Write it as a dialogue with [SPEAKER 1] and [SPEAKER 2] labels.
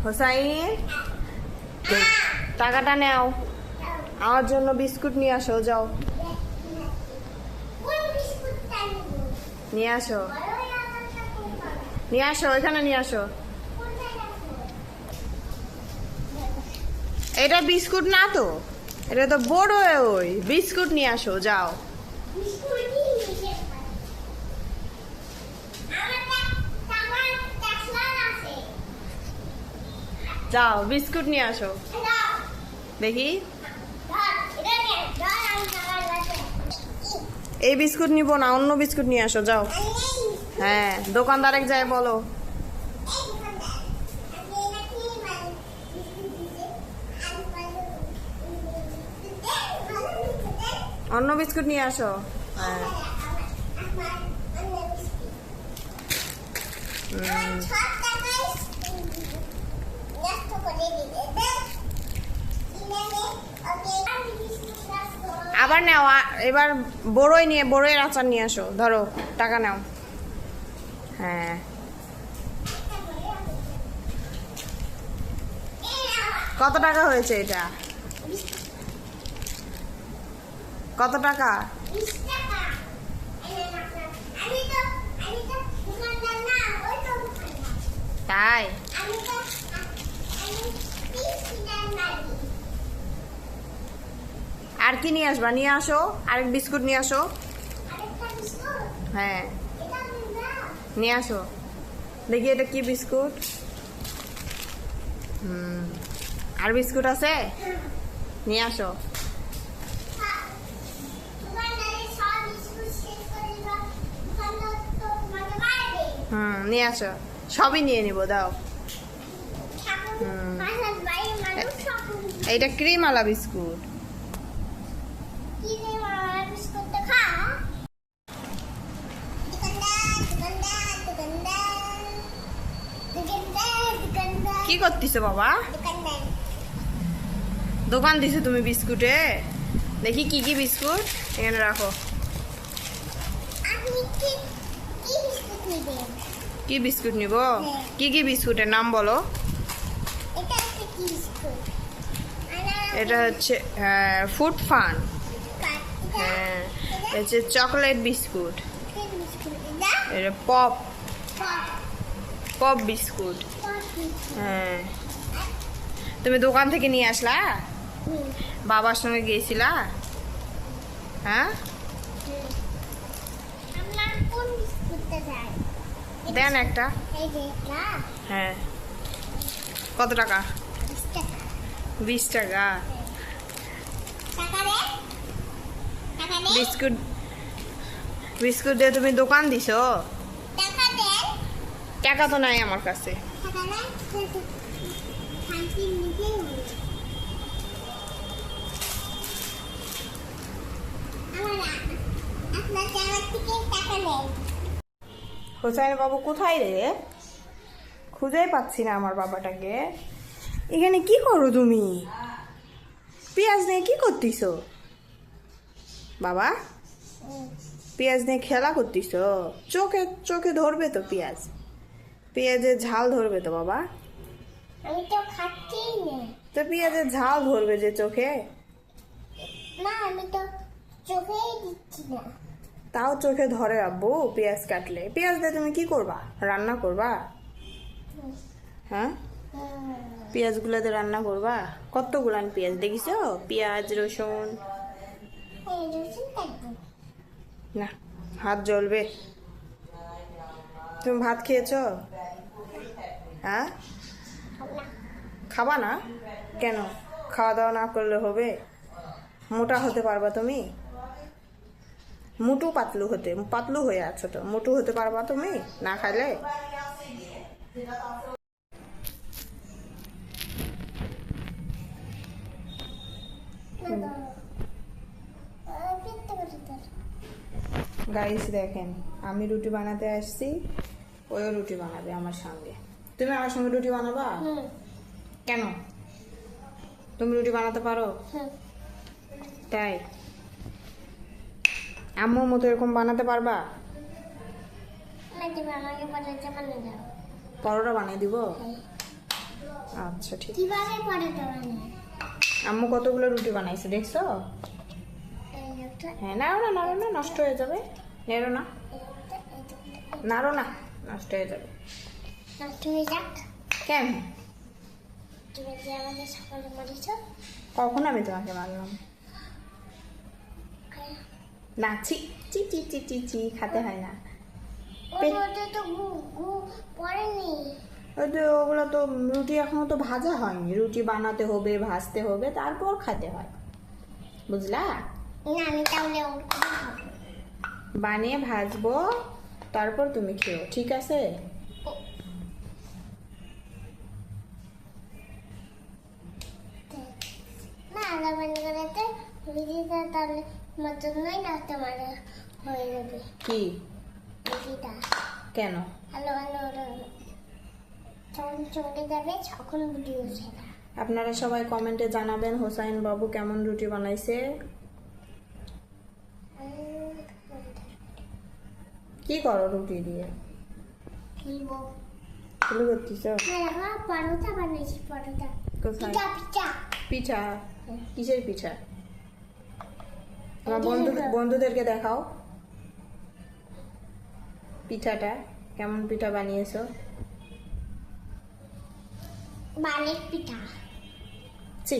[SPEAKER 1] হোসাইন টাকাটা নাও, আমার জন্য বিস্কুট নিয়ে আসো, যাও নিয়ে আসো, নিয়ে আসো, এখানে নিয়ে আসো। এটা বিস্কুট না তো, এটা তো বড় ওই বিস্কুট নিয়ে আসো, যাও। যাও বিস্কুট নিয়ে আসো দেখি। এই বিস্কুট নিবো না, অন্য বিস্কুট নিয়ে আসো, যাও। হ্যাঁ, দোকানদারে যায় বলো। অন্য বিস্কুট নিয়ে আসো। হ্যাঁ আবার নাও, এবার বড়ইয়ের আচার নিয়ে আসো, ধরো টাকা নাও। হ্যাঁ কত টাকা হয়েছে এটা? কত টাকা? তাই আর কি নিয়ে আসবা? নিয়ে আসো, আরেক বিস্কুট নিয়ে আসো। হ্যাঁ নিয়ে আসো দেখি, এটা কি বিস্কুট? আর বিস্কুট আছে? নিয়ে আসো। নিয়ে আসো, সবই নিয়ে নিবো, দাও। এইটা ক্রিমওয়ালা বিস্কুট। কি করতেছো বাবা? দোকান দিছো তুমি বিস্কুটে? দেখি কি কি বিস্কুট, এখানে রাখো। কি বিস্কুট নিব? কি কি বিস্কুটের নাম বলো? এটা হচ্ছে ফুড ফান। হ্যাঁ, হচ্ছে চকলেট বিস্কুট। এটা পপ বিস্কুট। হ্যাঁ, তুমি দোকান থেকে নিয়ে আসলা? বাবার সঙ্গে গিয়েছিলা? হ্যাঁ, দেন একটা। হ্যাঁ, কত টাকা? 20 টাকা। বিস্কুট দিয়ে তুমি দোকান দিছো? টাকা তো নাই আমার কাছে। হোসাইন বাবু কোথায় রে? খুঁজেই পাচ্ছি না আমার বাবাটাকে। এখানে কি করো তুমি? পেঁয়াজ নিয়ে কি করতেছো বাবা? পেঁয়াজ নিয়ে খেলা করতেছো? চোখে ধরবে তো পেঁয়াজ, পেঁয়াজের ঝাল ধরবে তো বাবা।
[SPEAKER 2] আমি তো খাচ্ছি না।
[SPEAKER 1] তো পেঁয়াজের ঝাল ধরবে যে চোখে।
[SPEAKER 2] না, আমি তো চোখেই দিচ্ছি না।
[SPEAKER 1] তাও চোখে ধরে আব্বু পেঁয়াজ কাটলে। পেঁয়াজ দিয়ে তুমি কি করবা? রান্না করবা? হ্যাঁ, পেঁয়াজগুলো দিয়ে রান্না করবা? কতগুলান পেঁয়াজ দেখিছো? পেঁয়াজ রসুন। না, হাত জ্বলবে। তুমি ভাত খেয়েছো? হ্যাঁ, খাবা না কেন? খাওয়া দাওয়া না করলে হবে? মোটা হতে পারবা তুমি? পাতলু হয়ে আছো তো, মোটু হতে পারবা তুমি না খাইলে? গাইস দেখেন, আমি রুটি বানাতে আসছি, ওইও রুটি বানাবে আমার সঙ্গে। তুমি আমার সঙ্গে রুটি বানাবা? কেন? তুমি রুটি বানাতে পারো? তাই আম্মুর মতো এরকম বানাতে পারবা? পরোটা বানিয়ে দিব। আচ্ছা ঠিক।
[SPEAKER 2] কিভাবে পরোটা বানায়?
[SPEAKER 1] আম্মু কতগুলো রুটি বানাইছে দেখছো?
[SPEAKER 2] এই একটা,
[SPEAKER 1] হ্যাঁ, নাড়ো না, নাড়ো না, নষ্ট হয়ে যাবে। নেড়ো না, নাড়ো না, নষ্ট হয়ে যাবে।
[SPEAKER 2] নষ্ট হয়ে যাক।
[SPEAKER 1] কেন?
[SPEAKER 2] তুমি যে আমাদের সকালে মারিছ,
[SPEAKER 1] কখন আমি তোমাকে মারলাম? না, ছি চি চি চি চি চি, খেতে হয় না।
[SPEAKER 2] ওটা তো গু গু পড়েনি।
[SPEAKER 1] ওই তো ওগুলো তো রুটি এখনো তো ভাজা হয়নি, রুটি বানাতে হবে, ভাজতে হবে, তারপর খেতে হয়, বুঝলা?
[SPEAKER 2] না আমি তাহলে ওটা খাবো।
[SPEAKER 1] বানিয়ে ভাজবো, তারপর তুমি খেও, ঠিক আছে?
[SPEAKER 2] না আদা পানি করাতে রুটিটা তাহলে আমার জন্যই না তোমার হয়ে যাবে
[SPEAKER 1] কি?
[SPEAKER 2] রুটিটা।
[SPEAKER 1] কেন?
[SPEAKER 2] ভালো ভালো যখন চলে যাবে তখন রুটি উঠে না।
[SPEAKER 1] আপনারা সবাই কমেন্টে জানাবেন হোসাইন বাবু কেমন রুটি বানাইছে। কি করো রুটি দিয়ে?
[SPEAKER 2] খেলবো।
[SPEAKER 1] শুরু করতেছ?
[SPEAKER 2] না পরোটা বানিয়েছি, পরোটা।
[SPEAKER 1] কোথায়?
[SPEAKER 2] পিঠা পিঠা।
[SPEAKER 1] পিঠা? কিসের পিঠা? তোমার
[SPEAKER 2] এই
[SPEAKER 1] বন্ধুদেরকে দেখাও পিঠাটা, কেমন পিঠা বানিয়েছো।
[SPEAKER 2] বালের পিঠা।
[SPEAKER 1] ছি।